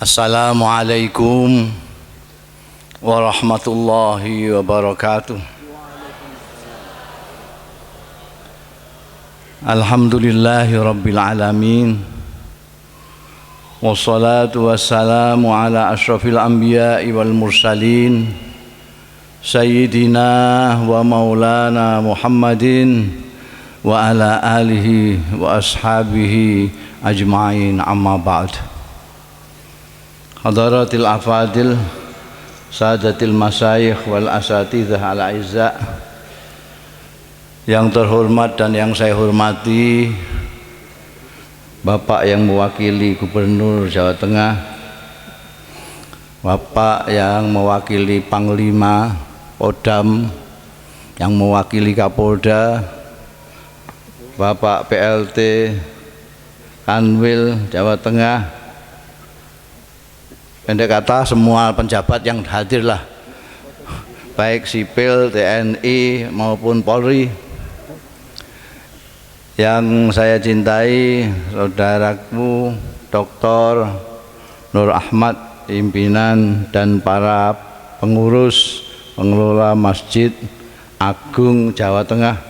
Assalamualaikum warahmatullahi wabarakatuh. Alhamdulillahi rabbil alamin. Wassalatu wassalamu ala ashrafil anbiya'i wal mursalin Sayyidina wa maulana Muhammadin wa ala alihi wa ashabihi ajma'in, amma ba'd. Hadaratil afadil, sadatil masyayikh wal asatidzah al aizza, yang terhormat dan yang saya hormati Bapak yang mewakili Gubernur Jawa Tengah, Bapak yang mewakili Panglima Kodam, yang mewakili Kapolda, Bapak PLT Kanwil Jawa Tengah, pendek kata semua penjabat yang hadir lah, baik sipil, TNI maupun Polri. Yang saya cintai saudaraku Dr. Nur Ahmad, pimpinan dan para pengurus pengelola Masjid Agung Jawa Tengah,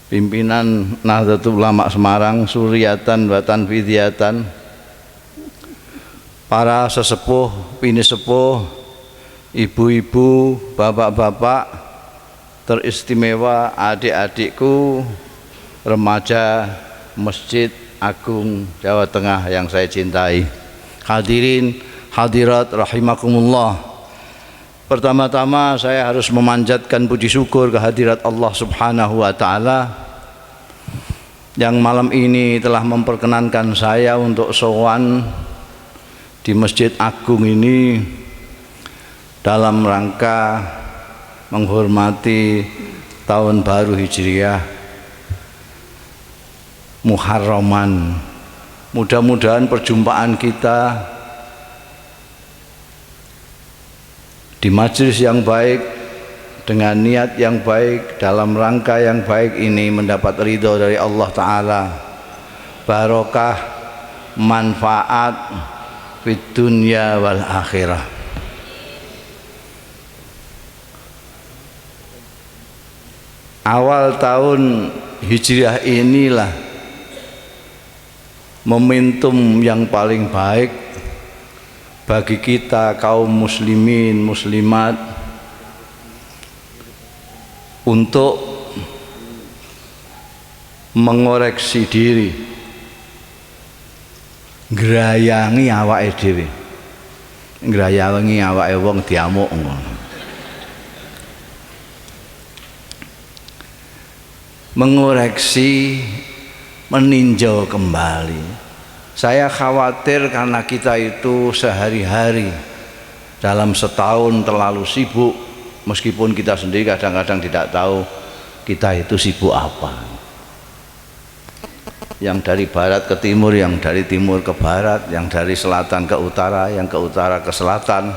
pimpinan Nahdlatul Ulama Semarang, Suryatan wa Tanfidiyatan, para sesepuh, bini sepuh, ibu-ibu, bapak-bapak, teristimewa adik-adikku, remaja Masjid Agung Jawa Tengah yang saya cintai. Hadirin hadirat rahimakumullah. Pertama-tama saya harus memanjatkan puji syukur kehadirat Allah Subhanahu wa taala yang malam ini telah memperkenankan saya untuk sowan di Masjid Agung ini dalam rangka menghormati tahun baru Hijriah Muharraman. Mudah-mudahan perjumpaan kita di majelis yang baik dengan niat yang baik dalam rangka yang baik ini mendapat ridho dari Allah Ta'ala, barokah, manfaat fid dunya wal akhirah. Awal tahun Hijriah inilah momentum yang paling baik bagi kita kaum muslimin muslimat untuk mengoreksi diri, ngrayangi awake dhewe, ngrayangi awake wong diamuk ngono, mengoreksi, meninjau kembali. Saya khawatir karena kita itu sehari-hari dalam setahun terlalu sibuk, meskipun kita sendiri kadang-kadang tidak tahu kita itu sibuk apa. Yang dari barat ke timur, yang dari timur ke barat, yang dari selatan ke utara, yang ke utara ke selatan,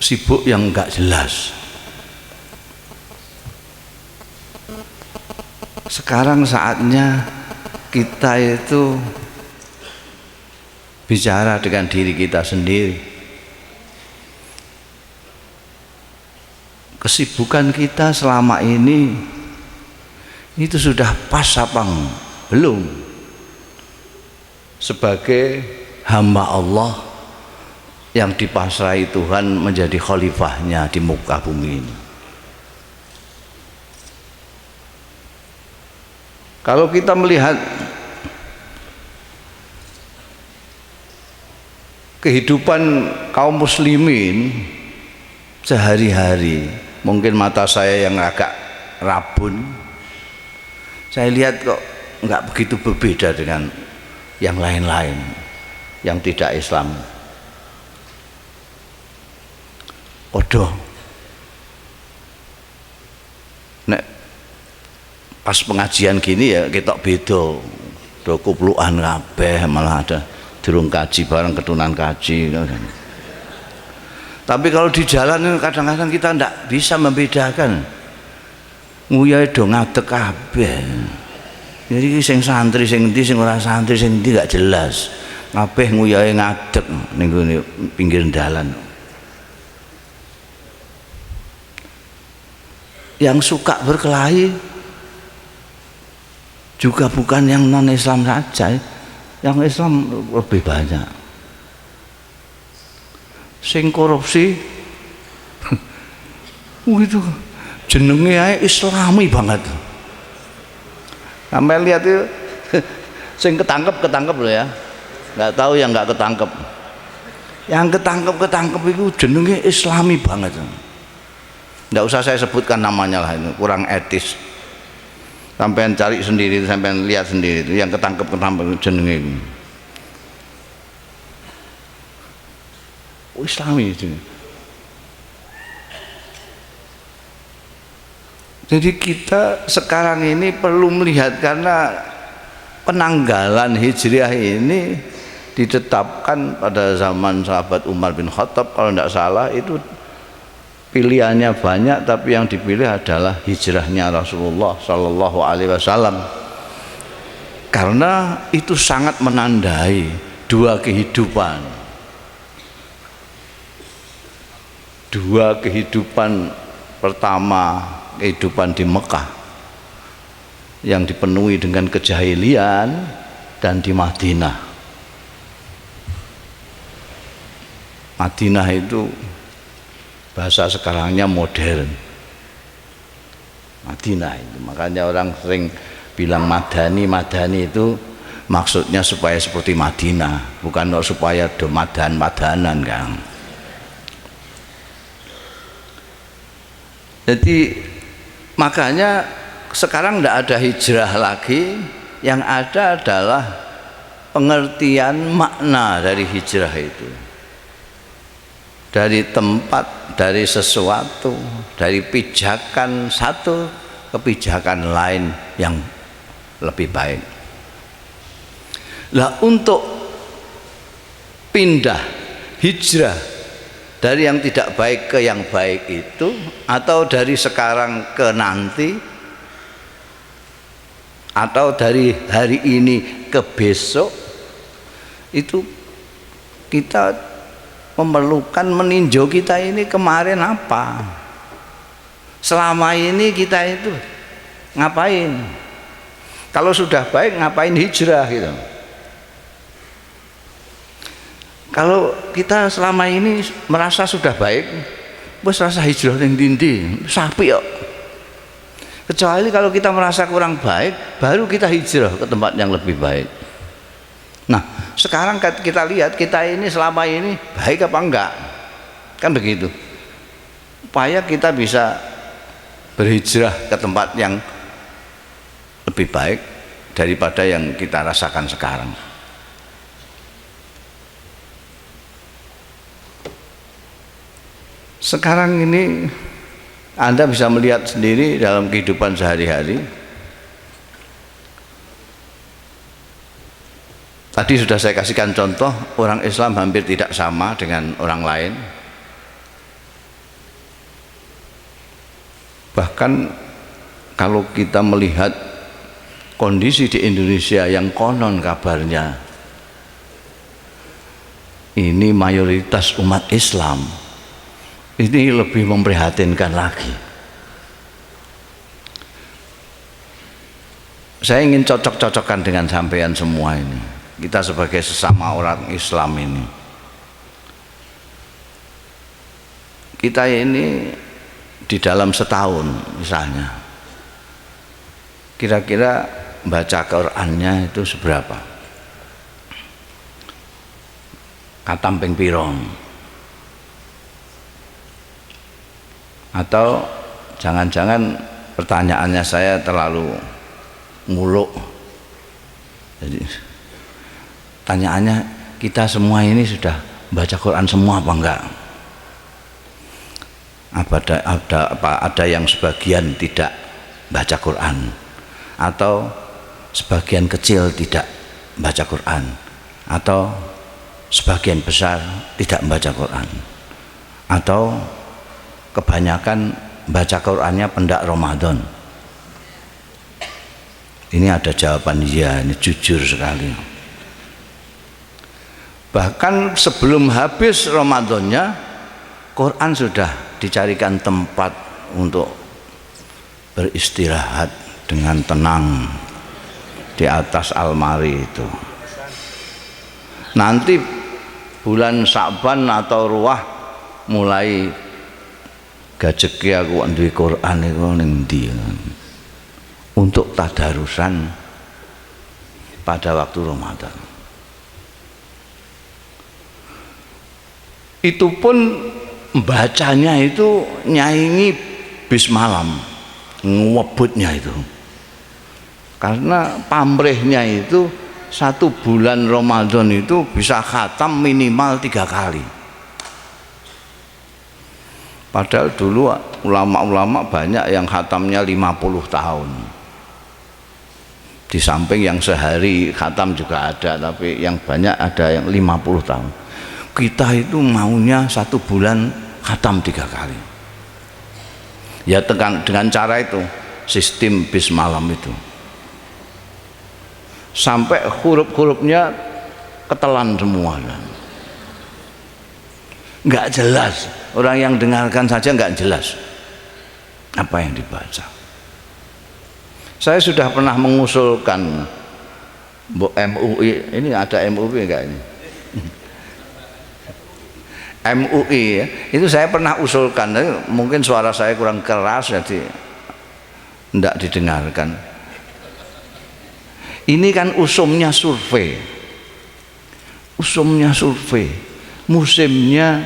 sibuk yang enggak jelas. Sekarang saatnya kita itu bicara dengan diri kita sendiri. Kesibukan kita selama ini itu sudah pas apa belum sebagai hamba Allah yang dipasrahi Tuhan menjadi khalifahnya di muka bumi ini. Kalau kita melihat kehidupan kaum muslimin sehari-hari, mungkin mata saya yang agak rabun, saya lihat kok enggak begitu berbeda dengan yang lain-lain yang tidak Islam. Podo nek pas pengajian gini ya kita beda, do kuplukan kabeh, malah ada durung kaji bareng ketunan kaji. Tapi kalau di jalan kadang-kadang kita tidak bisa membedakan, nguyai do ngadeg kabeh. Jadi sing santri sing endi sing ora santri sing endi gak jelas. Kabeh nguyahe ngadeg ning pinggir dalan. Yang suka berkelahi juga bukan yang non Islam saja, yang Islam lebih banyak. Sing korupsi gitu jenenge ae Islami banget. Sampai lihat itu sing ketangkep loh ya. Nggak tahu yang nggak ketangkep. Yang ketangkep itu jenenge Islami banget. Nggak usah saya sebutkan namanya lah, itu kurang etis. Sampean cari sendiri, sampean lihat sendiri itu yang ketangkep jenenge itu. Islami itu. Jadi kita sekarang ini perlu melihat, karena penanggalan Hijriah ini ditetapkan pada zaman sahabat Umar bin Khattab kalau tidak salah. Itu pilihannya banyak, tapi yang dipilih adalah hijrahnya Rasulullah Shallallahu Alaihi Wasallam, karena itu sangat menandai dua kehidupan. Pertama, kehidupan di Mekah yang dipenuhi dengan kejahilian, dan di Madinah. Madinah itu bahasa sekarangnya modern. Madinah itu, makanya orang sering bilang Madani itu maksudnya supaya seperti Madinah, bukan supaya madan-madanan kan. Jadi makanya sekarang tidak ada hijrah lagi, yang ada adalah pengertian makna dari hijrah itu. Dari tempat, dari sesuatu, dari pijakan satu ke pijakan lain yang lebih baik. Lah untuk pindah hijrah dari yang tidak baik ke yang baik itu, atau dari sekarang ke nanti, atau dari hari ini ke besok, itu kita memerlukan meninjau kita ini kemarin apa, selama ini kita itu ngapain. Kalau sudah baik, ngapain hijrah gitu. Kalau kita selama ini merasa sudah baik, bos rasa hijrah yang dindi sapi kok. Kecuali kalau kita merasa kurang baik, baru kita hijrah ke tempat yang lebih baik. Nah, sekarang kita lihat kita ini selama ini baik apa enggak, kan begitu. Supaya kita bisa berhijrah ke tempat yang lebih baik daripada yang kita rasakan sekarang. Sekarang ini Anda bisa melihat sendiri dalam kehidupan sehari-hari. Tadi sudah saya kasihkan contoh, orang Islam hampir tidak sama dengan orang lain. Bahkan kalau kita melihat kondisi di Indonesia yang konon kabarnya ini mayoritas umat Islam, ini lebih memprihatinkan lagi. Saya ingin cocok-cocokkan dengan sampean semua ini. Kita sebagai sesama orang Islam ini, kita ini di dalam setahun misalnya, kira-kira baca Qurannya itu seberapa? Katam ping piro? Atau jangan-jangan pertanyaannya saya terlalu muluk. Jadi tanyaannya, kita semua ini sudah baca Quran semua apa enggak? Ada yang sebagian tidak baca Quran, atau sebagian kecil tidak baca Quran, atau sebagian besar tidak membaca Quran, atau kebanyakan baca Qurannya pendak Ramadan. Ini ada jawaban iya, ini jujur sekali. Bahkan sebelum habis Ramadannya, Quran sudah dicarikan tempat untuk beristirahat dengan tenang di atas almari itu. Nanti bulan Sa'ban atau Ruwah mulai gajeki aku duwe Quran iku ning ndi untuk tadarusan pada waktu Ramadan. Itu pun bacanya itu nyaingi bis malam, ngewebutnya itu. Karena pamrihnya itu satu bulan Ramadan itu bisa khatam minimal 3 kali. Padahal dulu ulama-ulama banyak yang khatamnya 50 tahun. Di samping yang sehari khatam juga ada, tapi yang banyak ada yang 50 tahun. Kita itu maunya satu bulan khatam 3 kali. Ya dengan cara itu, sistem bis malam itu. Sampai huruf-hurufnya ketelan semua. Nggak jelas, orang yang dengarkan saja nggak jelas apa yang dibaca. Saya sudah pernah mengusulkan MUI, ini ada MUI enggak ini? MUI ya, itu saya pernah usulkan, mungkin suara saya kurang keras jadi tidak didengarkan. Ini kan usumnya survei, musimnya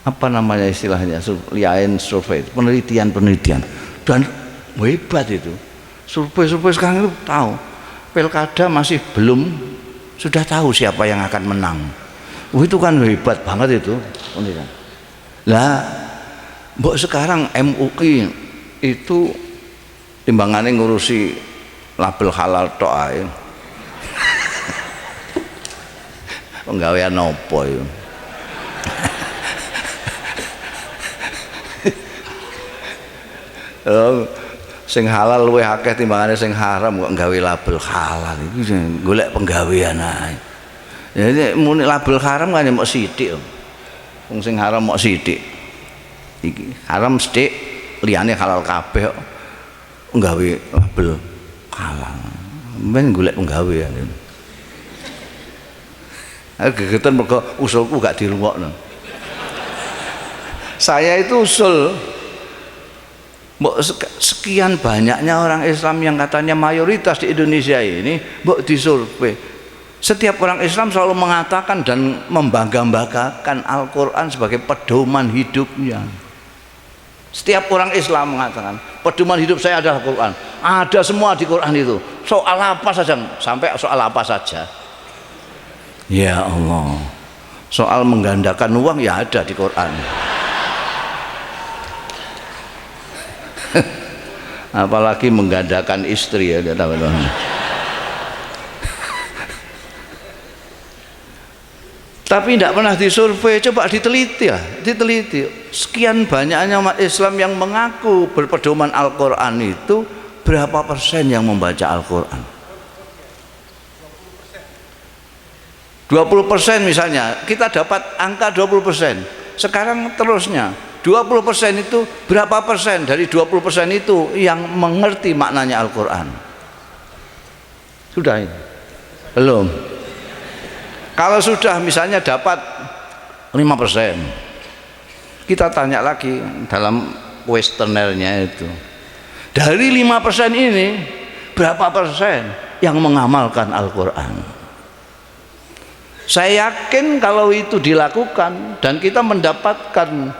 apa namanya istilahnya, survei, penelitian, dan hebat itu. Survei sekarang itu tahu, pilkada masih belum, sudah tahu siapa yang akan menang. Itu kan hebat banget itu. Lah, mbok sekarang MUI itu timbangannya ngurusi label halal tok ae. Penggawean opo itu? Sing halal luwih akeh timbangane sing haram, kok nggawe label halal iku golek penggawean ae. Jadi muni label haram kan mok sithik. Wong sing haram mok sithik. Iki haram sithik, liyane halal kabeh kok nggawe label halal. Men golek penggawean. Aku gegetan mergo usulku gak dirungokno. Saya itu usul sekian banyaknya orang Islam yang katanya mayoritas di Indonesia ini, mbok disurvei. Setiap orang Islam selalu mengatakan dan membangga-banggakan Al-Quran sebagai pedoman hidupnya. Setiap orang Islam mengatakan pedoman hidup saya adalah Al-Quran. Ada semua di Quran itu. Soal apa saja, sampai soal apa saja. Ya Allah, soal menggandakan uang ya ada di Quran. Apalagi menggandakan istri ya, teman-teman. Tapi tidak pernah disurvei, coba diteliti ya, diteliti. Sekian banyaknya umat Islam yang mengaku berpedoman Al-Quran itu, berapa persen yang membaca Al-Quran? 20% misalnya, kita dapat angka 20%. Sekarang terusnya 20% itu berapa persen dari 20% itu yang mengerti maknanya Al-Quran? Sudah ini? Belum. Kalau sudah misalnya dapat 5%, kita tanya lagi dalam kuesionernya itu, dari 5% ini berapa persen yang mengamalkan Al-Quran? Saya yakin kalau itu dilakukan dan kita mendapatkan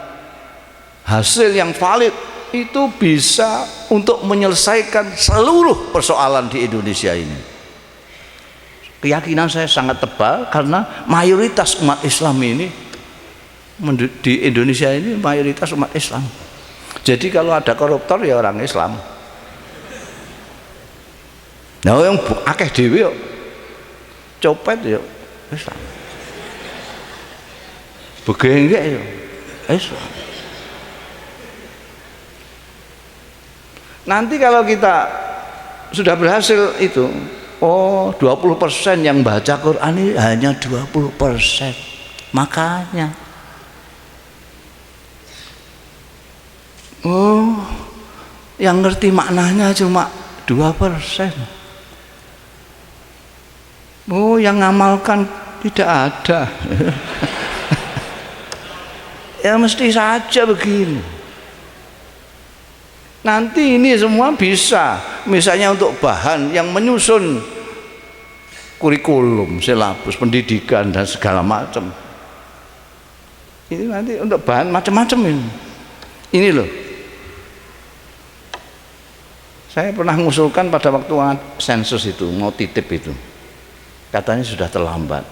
hasil yang valid, itu bisa untuk menyelesaikan seluruh persoalan di Indonesia ini. Keyakinan saya sangat tebal karena mayoritas umat Islam ini di Indonesia ini mayoritas umat Islam. Jadi kalau ada koruptor ya orang Islam. Nah yang akeh dhewe yo copet yo Islam. Begengge yo Islam. Nanti kalau kita sudah berhasil itu. Oh, 20% yang baca Quran ini hanya 20%. Makanya oh, yang ngerti maknanya cuma 2%. Oh, yang ngamalkan tidak ada. Ya mesti saja begini. Nanti ini semua bisa, misalnya untuk bahan yang menyusun kurikulum, silabus, pendidikan dan segala macam. Ini nanti untuk bahan macam-macam ini. Ini loh. Saya pernah mengusulkan pada waktu sensus itu, mau titip itu. Katanya sudah terlambat.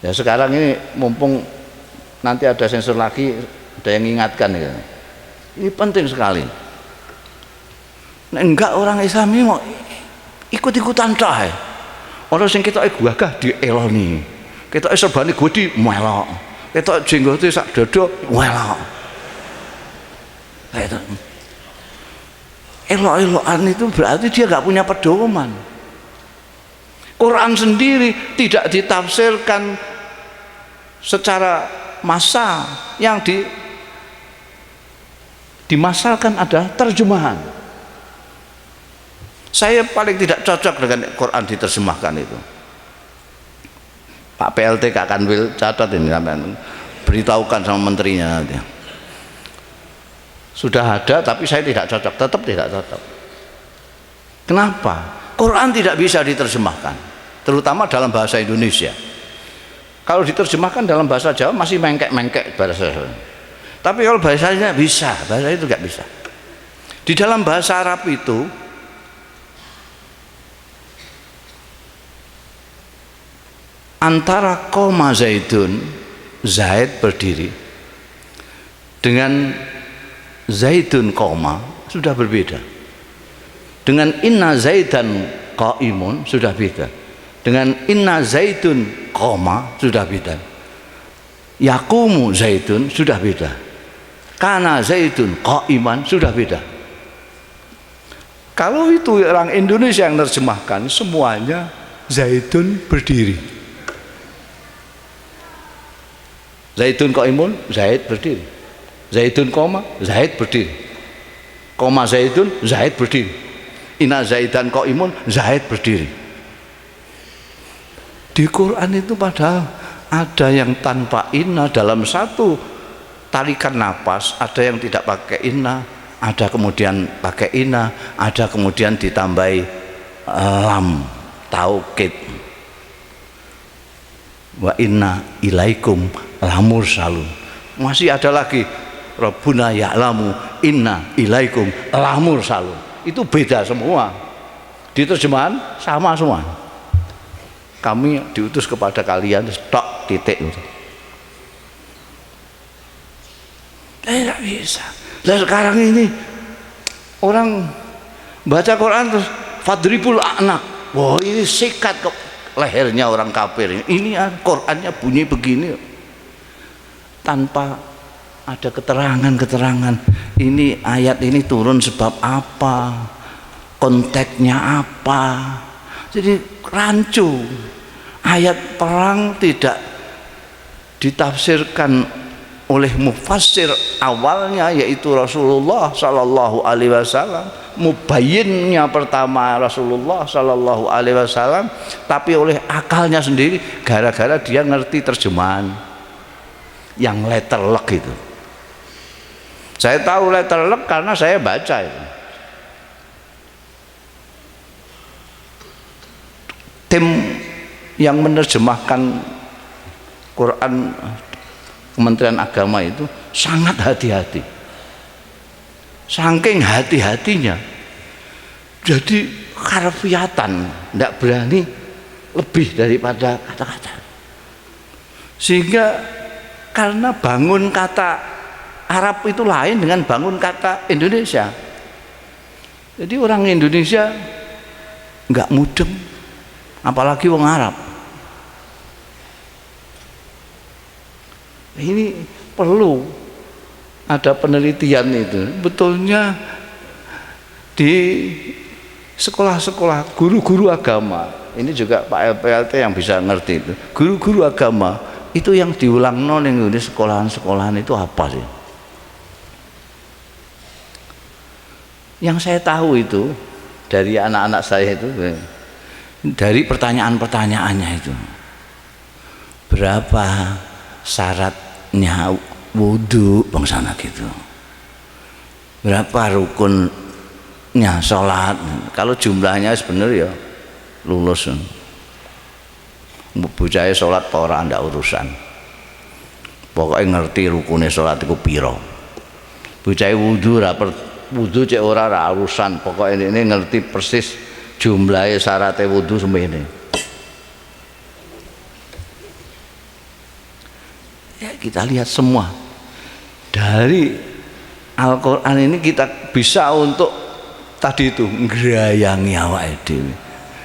Ya sekarang ini mumpung nanti ada sensor lagi, ada yang ingatkan ya. Ini penting sekali. Nah, enggak orang Islam ini mau ikut-ikutan dah. Orang sing kita gagah dieloni. Kita serbane gudi melok. Kita jenggote sak dodo melok. Kayak itu. Elok-elokan itu berarti dia enggak punya pedoman. Quran sendiri tidak ditafsirkan secara massal, yang dimasalkan adalah terjemahan. Saya paling tidak cocok dengan Quran diterjemahkan itu. Pak PLT Kak Kanwil catat ini, beritahukan sama menterinya nanti. Sudah ada tapi saya tidak cocok, tetap tidak cocok. Kenapa? Quran tidak bisa diterjemahkan, terutama dalam bahasa Indonesia. Kalau diterjemahkan dalam bahasa Jawa masih mengkek-mengkek bahasa Jawa. Tapi kalau bahasanya bisa, bahasa itu nggak bisa. Di dalam bahasa Arab itu antara koma zaidun, Zaid berdiri, dengan zaidun koma sudah berbeda. Dengan inna zaidan qaimun sudah beda. Dengan inna zaidun koma sudah beda. Yaqumu zaidun sudah beda. Kana zaidun qaiman sudah beda. Kalau itu orang Indonesia yang menerjemahkan, semuanya zaidun berdiri. Zaidun qaimun, Zaid berdiri. Zaidun koma, Zaid berdiri. Koma zaidun, Zaid berdiri. Inna zaidan qaimun, Zaid berdiri. Di Quran itu padahal ada yang tanpa inna dalam satu tarikan napas, ada yang tidak pakai inna, ada kemudian pakai inna, ada kemudian ditambahi lam taukid. Wa inna ilaikum lamursalun. Masih ada lagi Rabbuna ya'lamu inna ilaikum lamursalun. Itu beda semua. Di terjemahan sama semua. Kami diutus kepada kalian, stok titik itu. Tidak bisa. Dan sekarang ini orang baca Quran terus fadribul a'naq. Wah, ini sikat ke lehernya orang kafir. Ini Qurannya bunyi begini tanpa ada keterangan-keterangan. Ini ayat ini turun sebab apa? Konteksnya apa? Jadi rancu. Ayat perang tidak ditafsirkan oleh mufassir awalnya, yaitu Rasulullah Sallallahu Alaihi Wasallam. Mubayyinnya pertama Rasulullah Sallallahu Alaihi Wasallam, tapi oleh akalnya sendiri, gara-gara dia ngerti terjemahan yang letterlek itu. Saya tahu letterlek karena saya baca itu. Tim yang menerjemahkan Quran Kementerian Agama itu sangat hati-hati, saking hati-hatinya, jadi harfiatan, tidak berani lebih daripada kata-kata, sehingga karena bangun kata Arab itu lain dengan bangun kata Indonesia, jadi orang Indonesia nggak mudeng, apalagi wong Arab. Ini perlu ada penelitian itu. Betulnya di sekolah-sekolah guru-guru agama ini juga Pak LPLT yang bisa ngerti itu. Guru-guru agama itu yang diulang ning di sekolahan-sekolahan itu apa sih? Yang saya tahu itu dari anak-anak saya itu, dari pertanyaan-pertanyaannya itu, berapa syaratnya wudhu bangsana gitu, berapa rukunnya sholat. Kalau jumlahnya sebenarnya ya lulus. Bocah sholat ora ndak urusan, pokoknya ngerti rukunnya sholat itu piro. Bocah wudhu cek ora urusan, pokoknya ini ngerti persis jumlahnya syaratnya wudhu semene. Ya kita lihat semua dari Al-Quran ini kita bisa untuk tadi itu ngerayangi awake dhewe.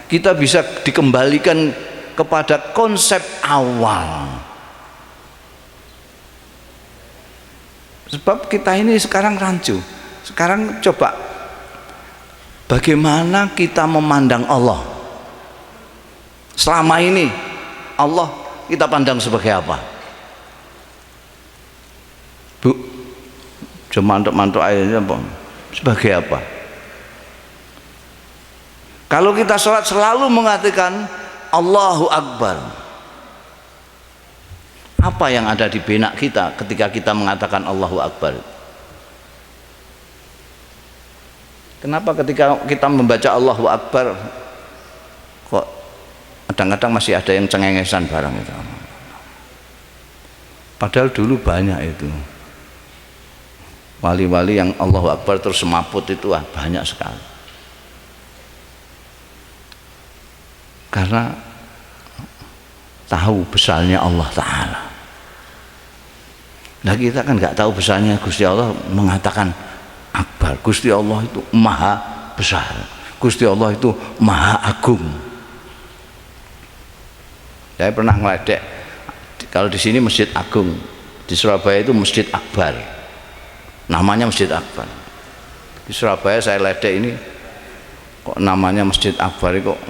Kita bisa dikembalikan kepada konsep awal. Sebab kita ini sekarang rancu. Sekarang coba bagaimana kita memandang Allah. Selama ini Allah kita pandang sebagai apa? Bu, cuma mantuk-mantuk airnya apa? Sebagai apa? Kalau kita sholat selalu mengatakan Allahu Akbar, apa yang ada di benak kita ketika kita mengatakan Allahu Akbar? Kenapa ketika kita membaca Allahu Akbar kok kadang-kadang masih ada yang cengengesan barang itu? Padahal dulu banyak itu wali-wali yang Allahu Akbar terus semaput itu banyak sekali. Karena tahu besarnya Allah Ta'ala. Nah kita kan nggak tahu besarnya Gusti Allah mengatakan Akbar. Gusti Allah itu maha besar, Gusti Allah itu maha agung. Saya pernah ngeledek, kalau di sini Masjid Agung, di Surabaya itu Masjid Akbar, namanya Masjid Akbar. Di Surabaya saya ledek ini kok namanya Masjid Akbar kok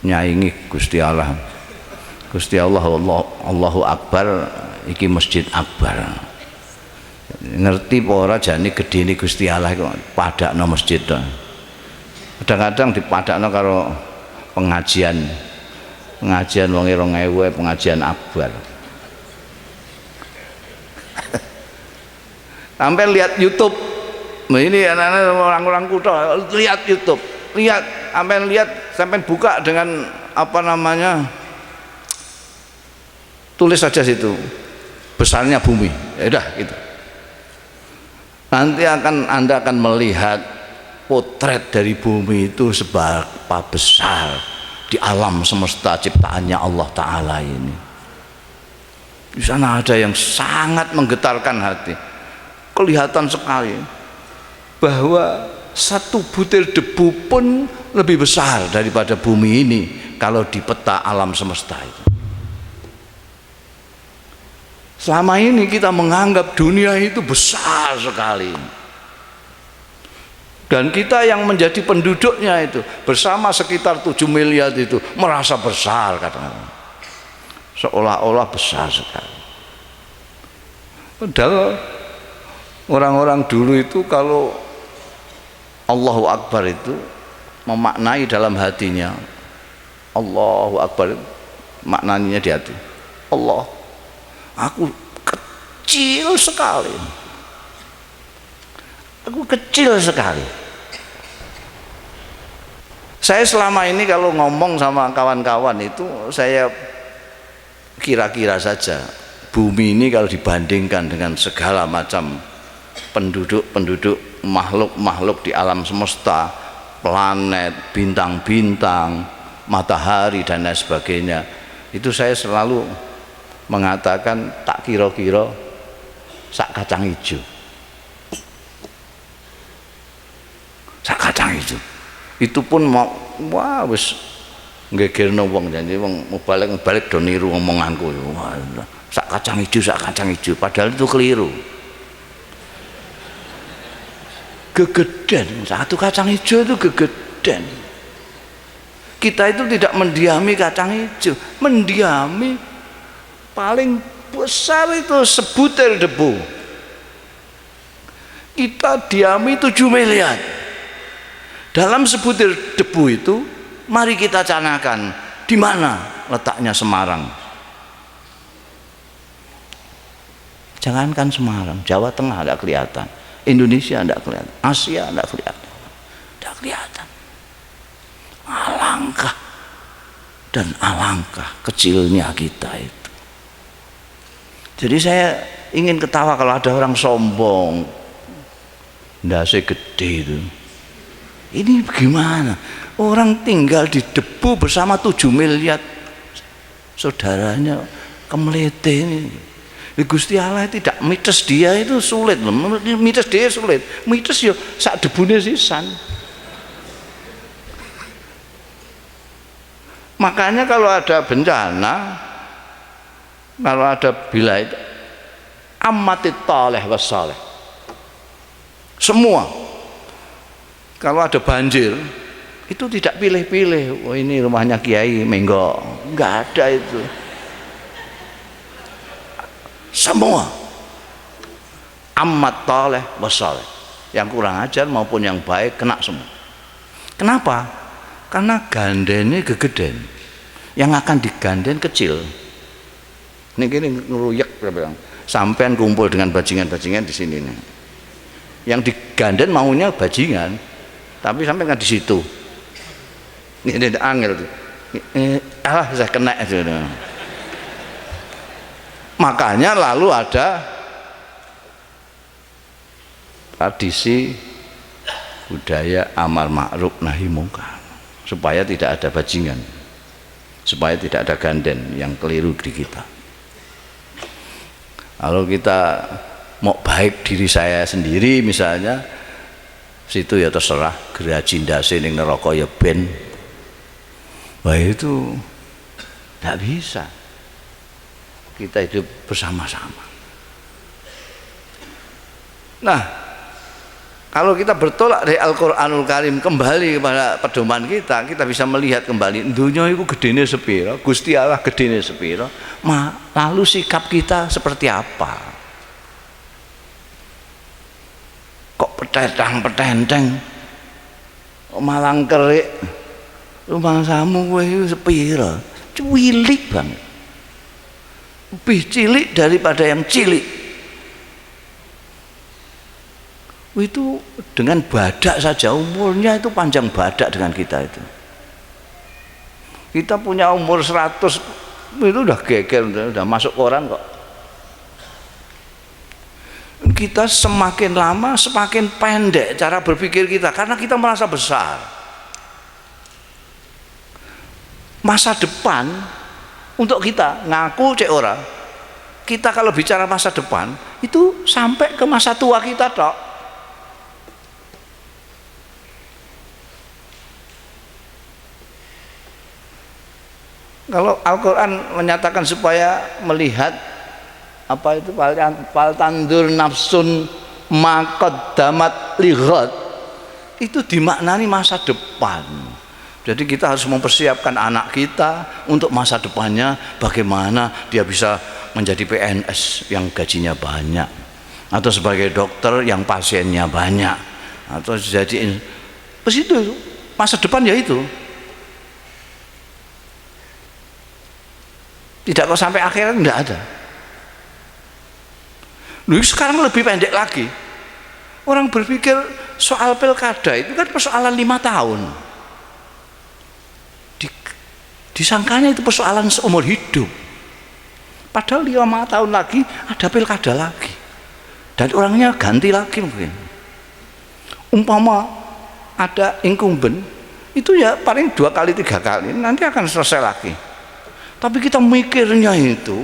nyaingi Gusti Allah. Gusti Allah, Allahu Akbar iki Masjid Akbar. Ngerti apa ora jane gedene Gusti Allah kok padakno masjid to. Kadang-kadang dipadakno karo pengajian wong 2000 pengajian Akbar. Sampai lihat YouTube. Ini anak-anak orang-orang kutha lihat YouTube. Lihat, sampai buka dengan apa namanya, tulis saja situ besarnya bumi, ya udah gitu. Nanti Anda akan melihat potret dari bumi itu seberapa besar di alam semesta ciptaannya Allah Ta'ala ini. Di sana ada yang sangat menggetarkan hati. Kelihatan sekali bahwa satu butir debu pun lebih besar daripada bumi ini kalau di peta alam semesta itu. Selama ini kita menganggap dunia itu besar sekali, dan kita yang menjadi penduduknya itu bersama sekitar 7 miliar itu merasa besar, kadang-kadang seolah-olah besar sekali. Padahal orang-orang dulu itu kalau Allahu Akbar itu memaknai dalam hatinya. Allahu Akbar maknanya di hati. Allah, aku kecil sekali. Aku kecil sekali. Saya selama ini kalau ngomong sama kawan-kawan itu saya kira-kira saja bumi ini kalau dibandingkan dengan segala macam penduduk makhluk-makhluk di alam semesta, planet, bintang-bintang, matahari dan lain sebagainya, itu saya selalu mengatakan tak kira-kira sak kacang hijau. Sak kacang hijau. Itu pun mau wah wis ngegerno wong, janji wong balik do niru omonganku. Wah, sak kacang hijau, padahal itu keliru. Gegeden, satu kacang hijau itu geden. Kita itu tidak mendiami kacang hijau, mendiami paling besar itu sebutir debu. Kita diami 7 miliar. Dalam sebutir debu itu, mari kita canakan di mana letaknya Semarang. Jangankan Semarang, Jawa Tengah tidak kelihatan, Indonesia tidak kelihatan, Asia tidak kelihatan, tidak kelihatan. Alangkah dan alangkah kecilnya kita itu. Jadi saya ingin ketawa kalau ada orang sombong, ndase gede itu. Ini bagaimana? Orang tinggal di debu bersama 7 miliar saudaranya kemelete ini. Gusti Allah tidak mites dia itu sulit loh. Mites dia sulit. Mites yo sak debune sisan. Makanya kalau ada bencana, kalau ada bila itu ammatit taleh wassaleh. Semua kalau ada banjir itu tidak pilih-pilih. Oh ini rumahnya Kiai Menggo, enggak ada itu. Semua ammat taleh wassaleh. Yang kurang ajar maupun yang baik kena semua. Kenapa? Karena gandene gegeden, yang akan diganden kecil. Ini gini ngeruyek bilang. Sampean kumpul dengan bajingan-bajingan di sini nih. Yang diganden maunya bajingan, tapi sampai nggak di situ. Ini angel tuh. Saya kena itu. Makanya lalu ada tradisi budaya amar ma'ruf nahi mungkar supaya tidak ada bajingan, supaya tidak ada ganden yang keliru di kita. Kalau kita mau baik diri saya sendiri misalnya, situ ya terserah, geraji ndase ning neraka ya ben. Wah itu tidak bisa. Kita hidup bersama-sama. Nah, kalau kita bertolak dari Al-Qur'anul Karim kembali kepada pedoman kita, kita bisa melihat kembali dunia itu gedene sepiro, Gusti Allah gedene sepiro, lalu sikap kita seperti apa? Kok petentang-petenteng, malang kerik, rumah samu kowe sepiro? Cilik banget. Lebih cilik daripada yang cilik. Itu dengan badak saja umurnya itu panjang badak dengan kita itu. Kita punya umur 100 itu udah geger, udah masuk koran kok. Kita semakin lama semakin pendek cara berpikir kita karena kita merasa besar. Masa depan untuk kita ngaku cek ora. Kita kalau bicara masa depan itu sampai ke masa tua kita tok. Kalau Al-Quran menyatakan supaya melihat apa itu fal tandur nafsun maqaddamat lighad, itu dimaknani masa depan. Jadi kita harus mempersiapkan anak kita untuk masa depannya, bagaimana dia bisa menjadi PNS yang gajinya banyak, atau sebagai dokter yang pasiennya banyak, atau jadi itu masa depan ya itu. Tidak kok sampai akhirat tidak ada. Lalu sekarang lebih pendek lagi. Orang berpikir soal pilkada itu kan persoalan 5 tahun. Disangkanya itu persoalan seumur hidup. Padahal 5 tahun lagi ada pilkada lagi. Dan orangnya ganti lagi mungkin. Umpama ada incumbent itu ya paling 2 kali 3 kali nanti akan selesai lagi. Tapi kita mikirnya itu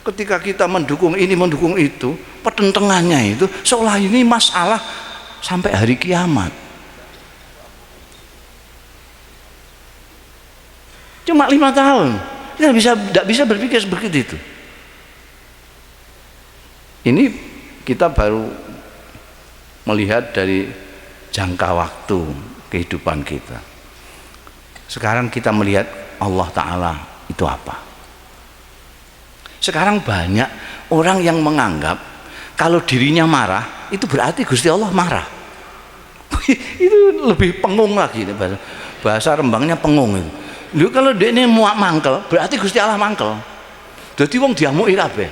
ketika kita mendukung ini mendukung itu, pertentangannya itu seolah ini masalah sampai hari kiamat. Cuma 5 tahun kita tidak bisa berpikir seperti itu. Ini kita baru melihat dari jangka waktu kehidupan kita. Sekarang kita melihat Allah Ta'ala itu apa? Sekarang banyak orang yang menganggap kalau dirinya marah itu berarti Gusti Allah marah. Itu lebih pengung lagi, bahasa Rembangnya pengung itu. Lu kalau dia ini muak mangkel berarti Gusti Allah mangkel. Jadi wong diamuki kabeh.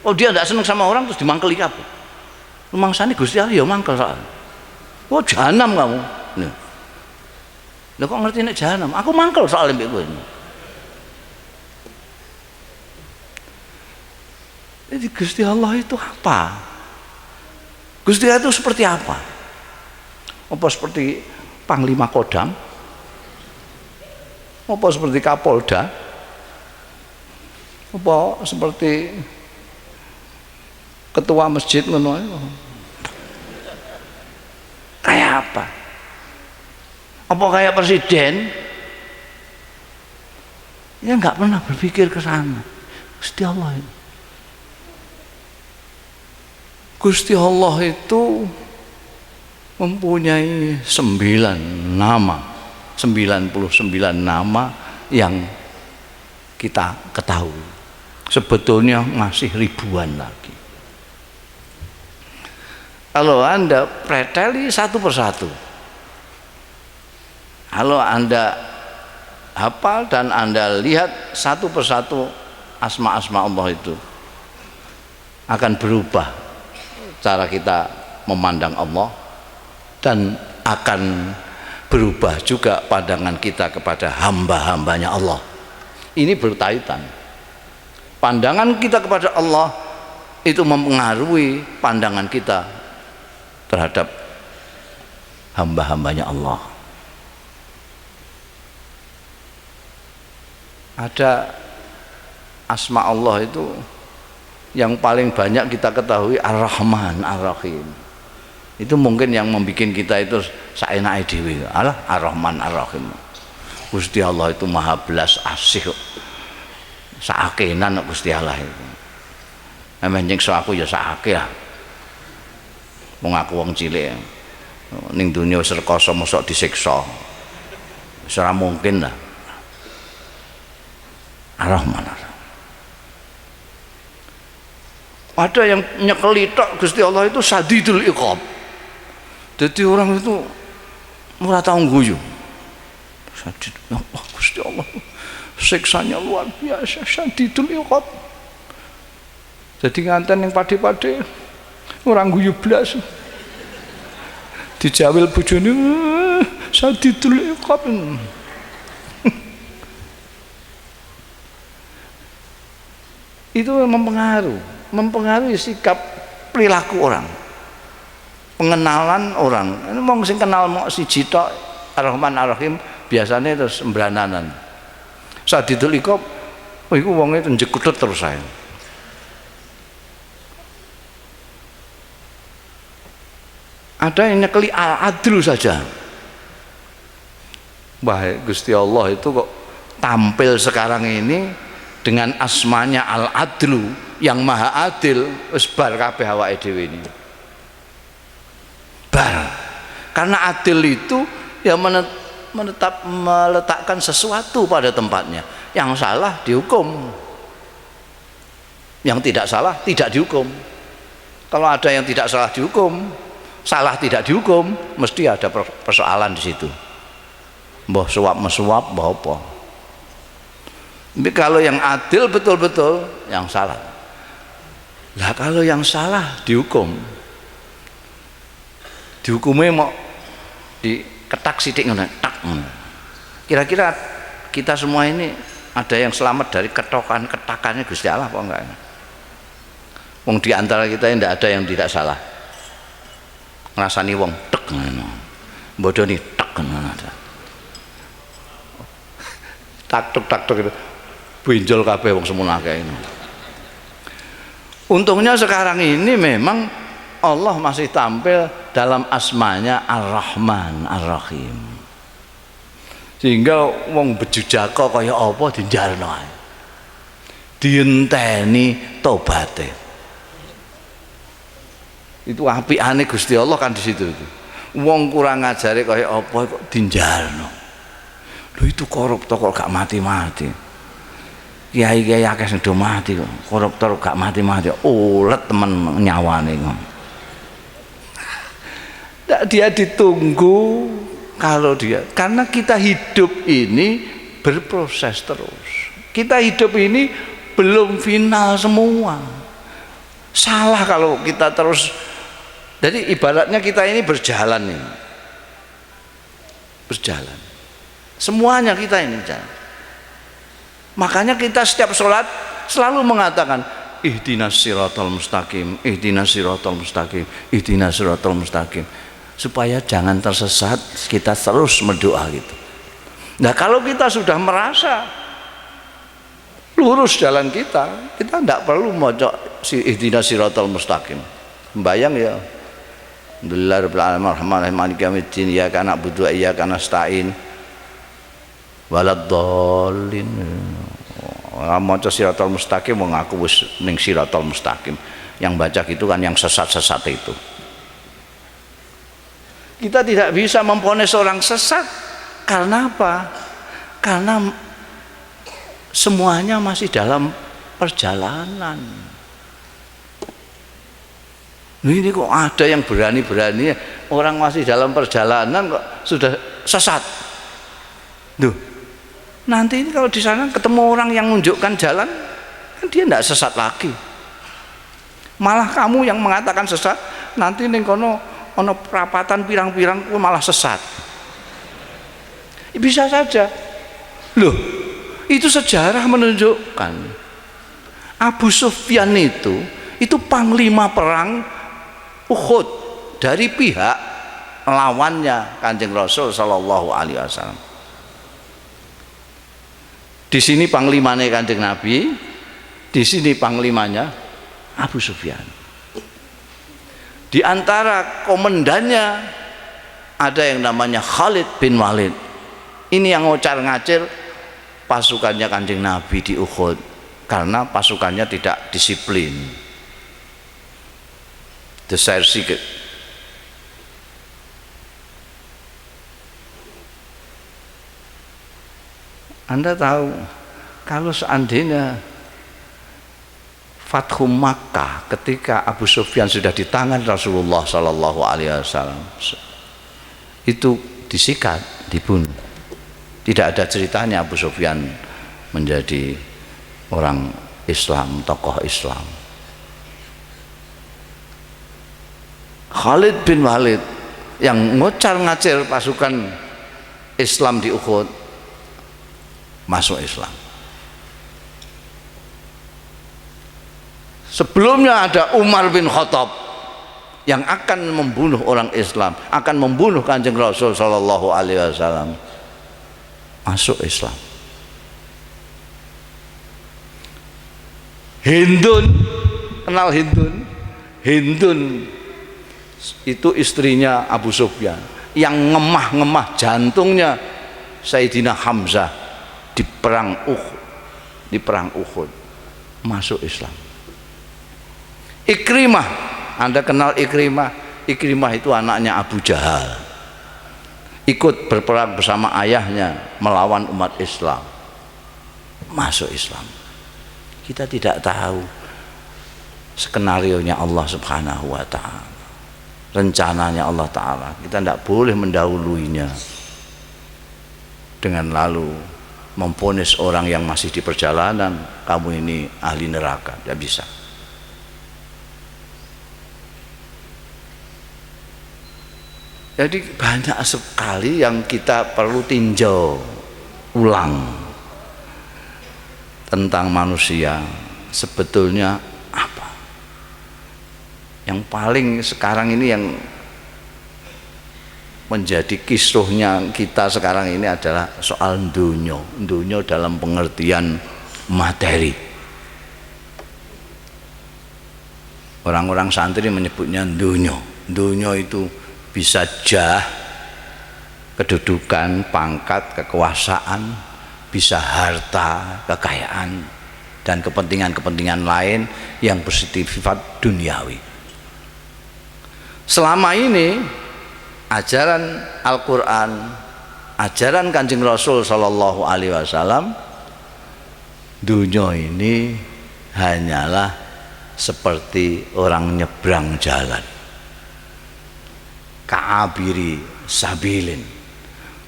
Oh dia tidak seneng sama orang terus dimangkeli kabeh. Rumangsane Gusti Allah ya mangkel soal. Oh jahanam kamu. Lah kok ngerti nek jahanam? Aku mangkel soal mbek kowe. Jadi Gusti Allah itu apa? Gusti Allah itu seperti apa? Apa seperti Panglima Kodam? Apa seperti Kapolda? Apa seperti ketua masjid ngono? Kayak apa? Apa kayak presiden? Ya nggak pernah berpikir ke sana. Gusti Allah itu. Gusti Allah itu mempunyai 99 nama yang kita ketahui. Sebetulnya masih ribuan lagi. Kalau Anda preteli satu persatu, kalau Anda hafal dan Anda lihat satu persatu asma-asma Allah itu, akan berubah cara kita memandang Allah, dan akan berubah juga pandangan kita kepada hamba-hambanya Allah. Ini berkaitan. Pandangan kita kepada Allah itu mempengaruhi pandangan kita terhadap hamba-hambanya Allah. Ada asma Allah itu yang paling banyak kita ketahui Ar-Rahman Ar-Rahim. Itu mungkin yang membuat kita itu saenake dhewe. Alah Ar-Rahman Ar-Rahim. Gusti Allah itu maha belas asih. Saakenan Gusti Allah itu. Emang nyiksa aku ya saake lah. Wong aku wong cilik. Ning dunya wis rekoso mosok disiksa. Wis ora mungkin lah. Ar-Rahman Ar-Rahim. Ada yang nyekeli tok Gusti Allah itu sadidul iqab. Jadi orang itu ora tau guyu. Sadid, ya Allah Gusti Allah. Siksanya luar biasa, sadidul iqab. Jadi nganten yang pade-pade orang guyu blas. Dijawil bojone sadidul iqab. Itu mempengaruhi sikap perilaku orang, pengenalan orang. Ini mau sing kenal mau siji tok Ar-Rahman Ar-Rahim biasanya terus sembrananan. Sadidul iqab, oh iku wonge njekutut terus saya. Ada yang nyekeli Al-Adlu saja. Baik Gusti Allah itu kok tampil sekarang ini dengan asmanya Al-Adlu yang maha adil, wis bar kabeh awake dhewe ini. Bar. Karena adil itu ya meletakkan sesuatu pada tempatnya. Yang salah dihukum, yang tidak salah tidak dihukum. Kalau ada yang tidak salah dihukum, salah tidak dihukum, mesti ada persoalan di situ. Mbah suap mesuap, mbah apa. Tapi kalau yang adil betul-betul, yang salah. Lah kalau yang salah dihukum, dihukumnya mau diketak sidik ngono, tak. Kira-kira kita semua ini ada yang selamat dari ketakannya Gusti Allah apa enggak? Wong di antara kita yang tidak ada yang tidak salah. Ngrasani wong tek ngono. Bodoni tek ngono. Tak tuk itu. Benjol kabeh wong semono akeh. Untungnya sekarang ini memang Allah masih tampil dalam asmanya Ar-Rahman Ar-Rahim. Sehingga wong bejujaka kaya apa dijarno ae. Dienteni tobaté. Itu apikane Gusti Allah kan di situ itu. Wong kurang ngajare kaya apa kok dinjalno. Lho itu koruptor kok gak mati-mati. Kiai-kiai akeh sing do mati kok. Koruptor gak mati-mati. Ulet temen nyawane kok. Dia ditunggu kalau dia, karena kita hidup ini berproses terus. Kita hidup ini belum final semua. Salah kalau kita terus. Jadi ibaratnya kita ini berjalan ini. Berjalan. Semuanya kita ini jalan. Makanya kita setiap sholat selalu mengatakan ihdinas siratal mustaqim, ihdinas siratal mustaqim, ihdinas siratal mustaqim, supaya jangan tersesat. Kita terus berdoa gitu. Nah kalau kita sudah merasa lurus jalan kita tidak perlu mojok si ihdinas siratal mustaqim. Bayang ya, alhamdulillah rabbil alamin arrahmanirrahim maliki yaumiddin iyyaka na'budu wa iyyaka nasta'in waladdallin. Maca siratal mustaqim wong aku wis ning siratal mustaqim. Yang baca gitu kan yang sesat-sesat itu. Kita tidak bisa memvonis orang sesat. Karena apa? Karena semuanya masih dalam perjalanan. Ini kok ada yang berani-berani orang masih dalam perjalanan kok sudah sesat. Duh, nanti ini kalau di sana ketemu orang yang menunjukkan jalan, kan dia tidak sesat lagi. Malah kamu yang mengatakan sesat, nanti ning kono ono perapatan pirang-pirang malah sesat. Bisa saja. Loh, itu sejarah menunjukkan Abu Sufyan itu panglima perang Uhud dari pihak lawannya Kanjeng Rasul sallallahu alaihi wasallam. Di sini panglimanya Kanjeng Nabi, di sini panglimanya Abu Sufyan. Di antara komandannya ada yang namanya Khalid bin Walid. Ini yang ngocar-ngacir pasukannya Kanjeng Nabi di Uhud karena pasukannya tidak disiplin. Desersi. Anda tahu kalau seandainya Fathu Makkah ketika Abu Sufyan sudah di tangan Rasulullah Sallallahu Alaihi Wasallam itu disikat, dibunuh. Tidak ada ceritanya Abu Sufyan menjadi orang Islam, tokoh Islam. Khalid bin Walid yang ngocar-ngacir pasukan Islam di Uhud masuk Islam. Sebelumnya ada Umar bin Khattab yang akan membunuh orang Islam, akan membunuh Kanjeng Rasul sallallahu alaihi wasallam. Masuk Islam. Hindun, kenal Hindun? Hindun itu istrinya Abu Sufyan yang ngemah-ngemah jantungnya Sayyidina Hamzah di perang Uhud masuk Islam. Ikrimah, Anda kenal Ikrimah? Ikrimah itu anaknya Abu Jahal, ikut berperang bersama ayahnya melawan umat Islam, masuk Islam. Kita tidak tahu skenarionya Allah Subhanahu wa ta'ala, rencananya Allah Ta'ala. Kita tidak boleh mendahuluinya dengan lalu memvonis orang yang masih di perjalanan, kamu ini ahli neraka. Tidak bisa. Jadi banyak sekali yang kita perlu tinjau ulang tentang manusia sebetulnya apa. Yang paling sekarang ini yang menjadi kisruhnya kita sekarang ini adalah soal dunyo. Dunyo dalam pengertian materi. Orang-orang santri menyebutnya dunyo. Dunyo itu bisa jah, kedudukan, pangkat, kekuasaan, bisa harta, kekayaan, dan kepentingan-kepentingan lain yang bersifat duniawi. Selama ini ajaran Al-Quran, ajaran Kanjeng Rasul Sallallahu Alaihi Wasallam, dunia ini hanyalah seperti orang nyebrang jalan, ka'abiri sabilin.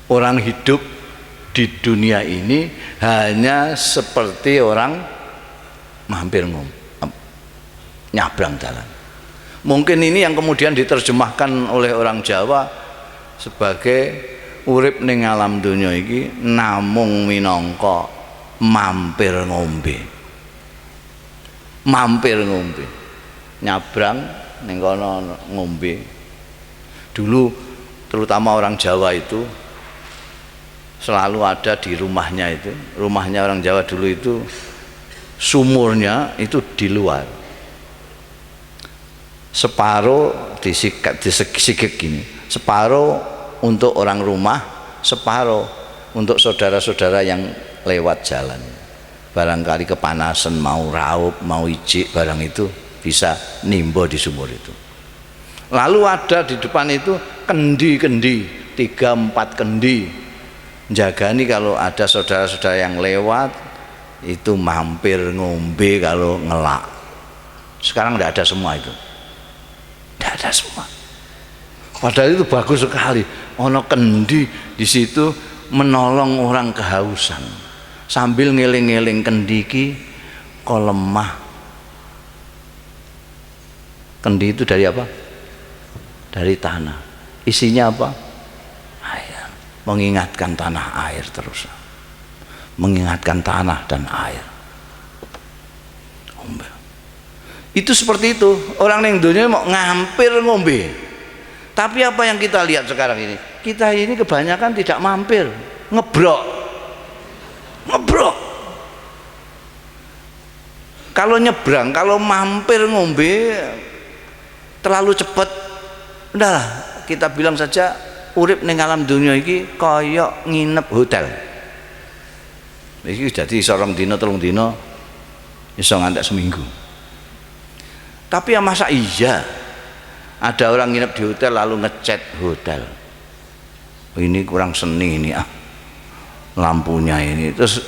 Orang hidup di dunia ini hanya seperti orang mampir nyabrang jalan. Mungkin ini yang kemudian diterjemahkan oleh orang Jawa sebagai urip ning alam dunya iki namung minangka mampir ngombe. Mampir ngombe. Nyabrang ning kono ngombe. Dulu terutama orang Jawa itu selalu ada di rumahnya itu. Rumahnya orang Jawa dulu itu sumurnya itu di luar. Separuh disikik gini, separuh untuk orang rumah, separuh untuk saudara-saudara yang lewat jalan. Barangkali kepanasan mau raup, mau ijik barang itu bisa nimbo di sumur itu. Lalu ada di depan itu kendi-kendi, 3-4 kendi, jagani kalau ada saudara-saudara yang lewat itu mampir ngombe kalau ngelak. Sekarang tidak ada semua itu. Tidak ada semua. Padahal itu bagus sekali. Ono kendi di situ menolong orang kehausan. Sambil ngeling-ngeling kendi ki kok lemah. Kendi itu dari apa? Dari tanah. Isinya apa? Air. Mengingatkan tanah air terus. Mengingatkan tanah dan air. Itu seperti itu. Orang yang dunia mau ngampir ngombe. Tapi apa yang kita lihat sekarang ini? Kita ini kebanyakan tidak mampir, ngebrok. Ngebrok. Kalau nyebrang, kalau mampir ngombe terlalu cepat, udahlah kita bilang saja urip ning alam dunia iki kaya nginep hotel. Iki dadi sorong dino telung dino iso ngantek seminggu. Tapi ya masa iya ada orang nginep di hotel lalu ngecat hotel, ini kurang seni ini lampunya ini, terus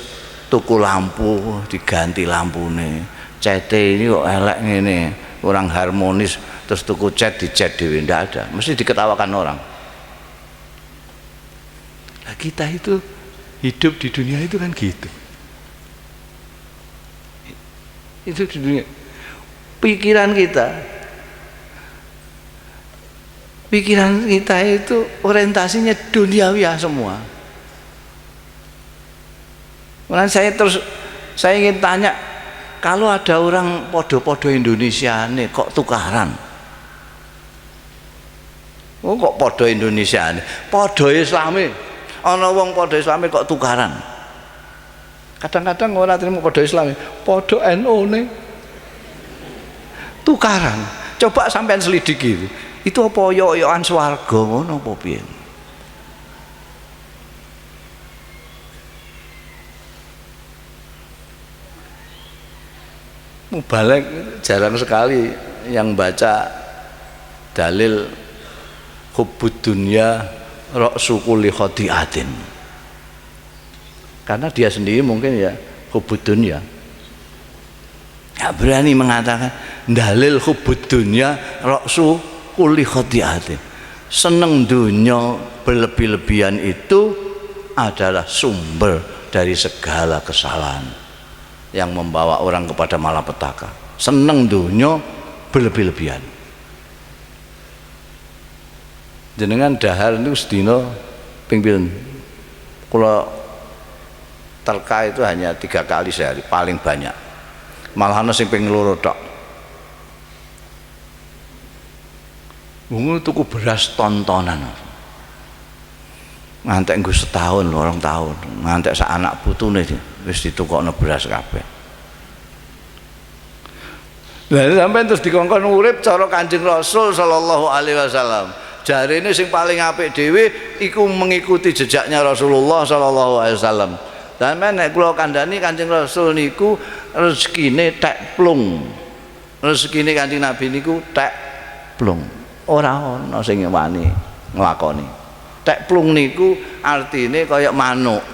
tuku lampu diganti lampune, cete ini kok elek ini kurang harmonis, terus tuku cat dicat dewe, ndak ada, mesti diketawakan orang. Nah, kita itu hidup di dunia itu kan gitu, itu di dunia. Pikiran kita itu orientasinya duniawi semua. Makanya saya ingin tanya, kalau ada orang podo-podo Indonesia nih kok tukaran? Oh kok podo Indonesia nih? Podo Islami, ana wong podo Islami kok tukaran? Kadang-kadang orang terima podo Islami, podo NU nih. Tukaran, coba sampean selidiki itu apa yo-yoan swarga ngono apa piye? Mubalek jarang sekali yang baca dalil hubbud dunya ra'su kulli khati'atin, karena dia sendiri mungkin ya hubbud dunya nggak berani mengatakan dalil hubbud dunya ra'su kulli khati'atin. Seneng dunya berlebih-lebihan itu adalah sumber dari segala kesalahan yang membawa orang kepada malapetaka. Seneng dunya berlebih-lebihan. Jenengan dahar itu sedina ping pinten? Kula terka itu hanya 3 kali sehari paling banyak. Malah ana sing ping 2 tok. Wong tuku beras tontonan. Ngantek nggo setahun, 2 tahun, ngantek sak anak putune wis ditukokno beras kabeh. Lah sampeyan terus dikongkon urip cara Kanjeng Rasul sallallahu alaihi wasallam. Jarene sing paling apik dhewe iku mengikuti jejaknya Rasulullah sallallahu alaihi wasallam. Sampeyan nek kula kandhani Kanjeng Rasul niku rezekine tek plung. Rezekine Kanjeng Nabi niku tek plung. Ora ana sing wani nglakoni. Teplung niku artine kaya manuk.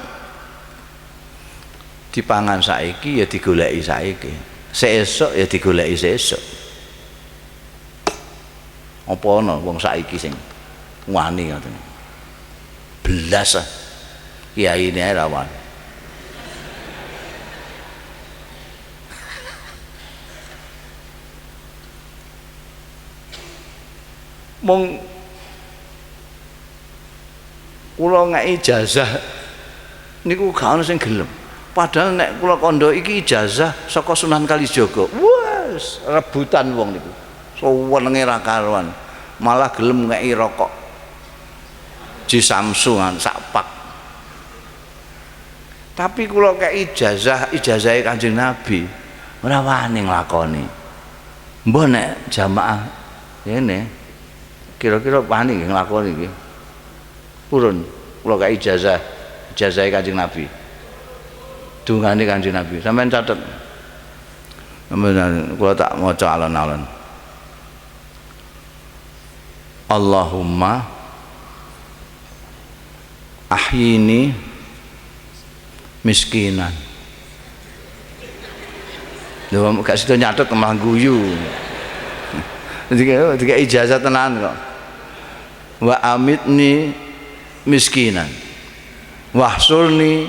Dipangan saiki ya digoleki saiki. Sesuk ya digoleki sesuk. Apa ana wong saiki sing wani ngoten. Belas kiyaine ae rawan. Mong kula ngeki ijazah niku gak ana sing gelem. Padahal nek kula kandha iki ijazah saka Sunan Kalijaga. Wes rebutan wong niku. Suwenenge ra karuan. Malah gelem ngeki rokok. Ji Samsungan sak pak. Tapi kula kei ijazahe Kanjeng Nabi ora wani nglakoni. Mbah nek jamaah ngene kira-kira wani nglakoni iki. Purun kula kei ijazahe Kanjeng Nabi. Dungane Kanjeng Nabi. Sampeyan catet. Sampeyan kula tak maca alon-alon. Allahumma ahyini miskinan. Lho gak sida nyatet malah guyu. Tiga ijazah tenan kok. Wa amitni miskinan. Wahsurni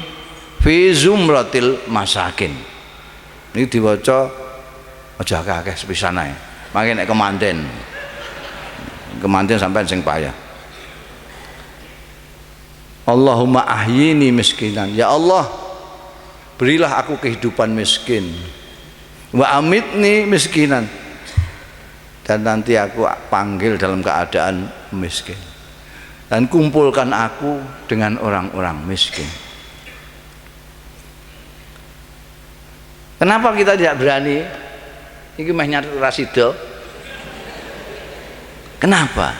fi zumratil masakin. Ini diwaca aja akeh sepisan ae. Mangke nek kemanten sampean sing payah. Allahumma ahyini miskinan. Ya Allah, berilah aku kehidupan miskin. Wa amitni miskinan. Dan nanti aku panggil dalam keadaan miskin. Dan kumpulkan aku dengan orang-orang miskin. Kenapa kita tidak berani? Ini meh nyatet rasido. Kenapa?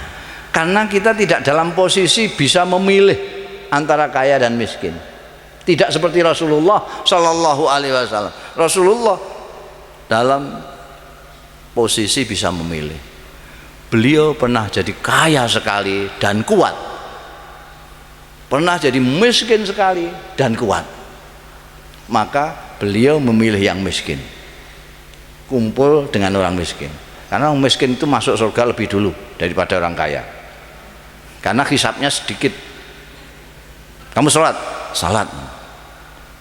Karena kita tidak dalam posisi bisa memilih antara kaya dan miskin. Tidak seperti Rasulullah Shallallahu Alaihi Wasallam. Rasulullah dalam posisi bisa memilih. Beliau pernah jadi kaya sekali dan kuat. Pernah jadi miskin sekali dan kuat. Maka beliau memilih yang miskin. Kumpul dengan orang miskin. Karena orang miskin itu masuk surga lebih dulu daripada orang kaya. Karena hisabnya sedikit. Kamu sholat? Salat.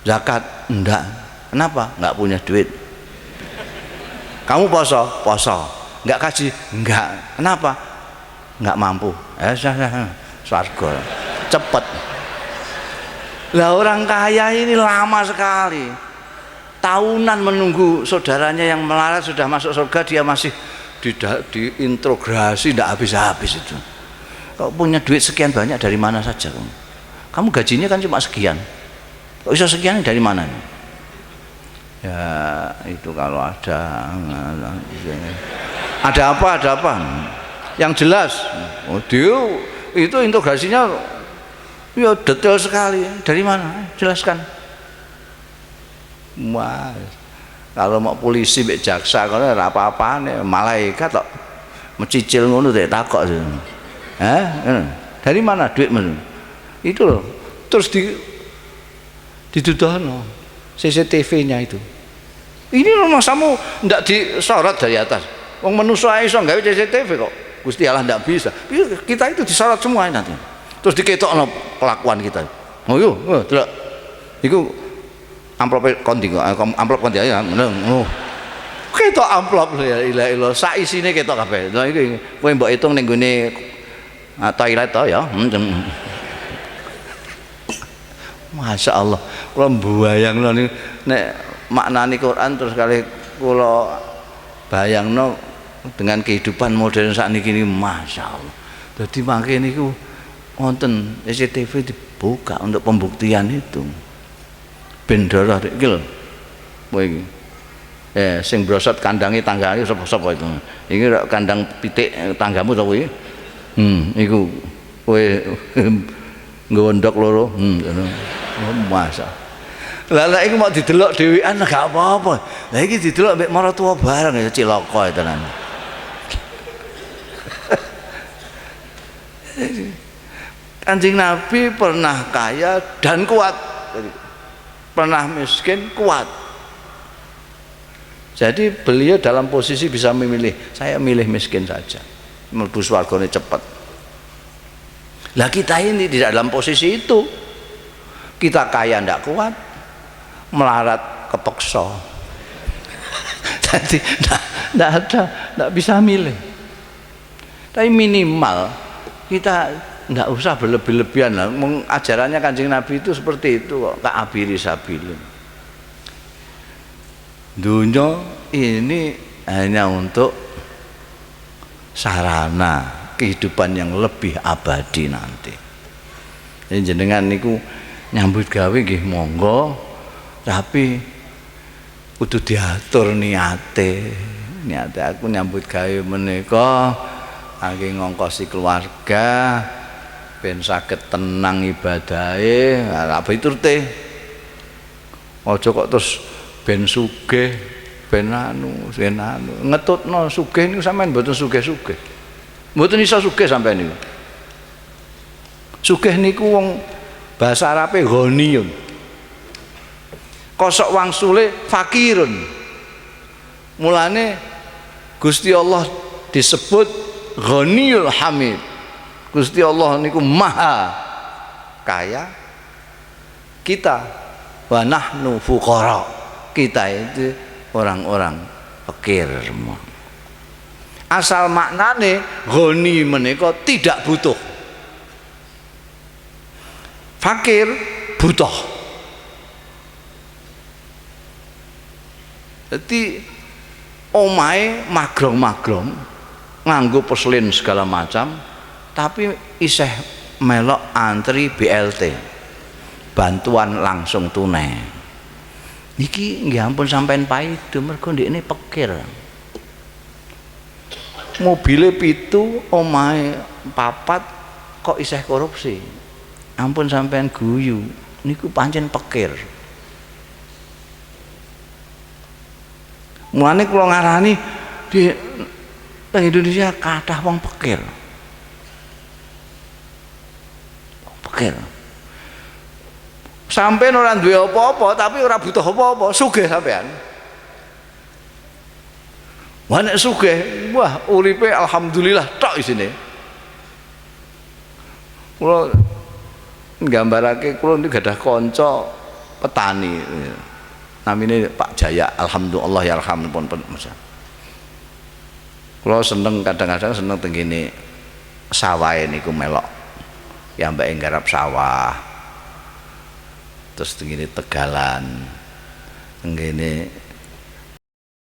Zakat? Enggak. Kenapa? Enggak punya duit. Kamu poso? Poso. Enggak kaji? Enggak. Kenapa? Enggak mampu. Swarga. Cepet. Lah orang kaya ini lama sekali. Tahunan menunggu saudaranya yang melarat sudah masuk surga, dia masih diintrogasi, tidak habis-habis itu. Kau punya duit sekian banyak dari mana saja? Kamu gajinya kan cuma sekian. Kok bisa sekian dari mana? Ya itu kalau ada apa? Yang jelas, dia itu integrasinya ya detail sekali. Dari mana? Jelaskan. Mas, kalau mau polisi mbek jaksa kalau ora apa-apane, malaikat kok mencicil ngono tak takok. Dari mana duitmu? Itu loh. Terus didudono CCTV-nya itu. Ini rumah samu ndak disorot dari atas. Wong manusa iso gawe CCTV kok. Gusti Allah ndak bisa. Kita itu disorot semua nanti. Terus diketokno kelakuan kita. Oh yo, delok. Iku amplop kondi ya. Oh. Ketok amplop ya ilah ilah. Sak isine ketok kabeh. Lah iki kowe mbok hitung ning gone toilet to ya. Masya Allah, kula mbayangno nek maknani Quran terus kali kula bayangno dengan kehidupan modern sakniki niki, Masya Allah. Dadi mangke niku wonten CCTV dibuka untuk pembuktian itu. Ben darah iki lho. Kowe iki. Sing brosot kandange tanggane sapa itu. Iki kandang pitik tanggamu to kuwi. Iku kowe ngondok loro. Masa. Lah iku mau didelok dhewean gak apa-apa. Lah iki didelok mbek maratuwa bareng ya cilaka tenan. Kanjeng Nabi pernah kaya dan kuat, pernah miskin kuat. Jadi beliau dalam posisi bisa memilih, saya milih miskin saja, mlebu swargane cepat. Lah kita ini tidak dalam posisi itu. Kita kaya ndak kuat, melarat kepeksa. Jadi ndak bisa milih. Tapi minimal kita ndak usah berlebih-lebihan lah. Ajarannya Kanjeng Nabi itu seperti itu kok, ka'abiri sabilin. Dunia ini hanya untuk sarana kehidupan yang lebih abadi nanti. Jadi jenengan niku nyambut gawe nggih monggo, tapi kudu diatur niate. Niate aku nyambut gawe menika angge ngongkosi keluarga ben saged tenang ibadahe, apa iturute. Aja kok terus ben sugih, ben anu, ngetutno sugih niku sampean mboten sugih-sugih. Mboten iso sugih sampean niku. Sugih niku wong bahasa Arabe ghaniyun. Kosok wangsule fakirun. Mulane Gusti Allah disebut Ghaniyul Hamid. Gusti Allah niku maha kaya, kita wa nahnu fuqara. Kita itu orang-orang fakir. Asal maknane ghani menika tidak butuh. Fakir butuh. Jadi omahe magrong-magrong nganggo peselin segala macam, tapi isih melok antri BLT, bantuan langsung tunai. Niki nggih ampun sampean paido mergo ndekne pikir. Mobile 7, omahe 4 kok isih korupsi. Ampun sampean guyu, niku pancen pikir. Mulane kula ngarani di Indonesia kathah wong pikir. Pikir. Sampai ora duwe apa-apa tapi ora butuh apa-apa, sugih sampean. Wah nek sugih, wah uripe alhamdulillah tok isine. Kula nggambarake kula niku gadah kanca petani. Namine Pak Jaya, alhamdulillah ya alhamdulillah. Kula seneng kadang-kadang seneng teng kene sawahe niku melok. Ya mbake nggarap sawah. Terus begini Tegalan, begini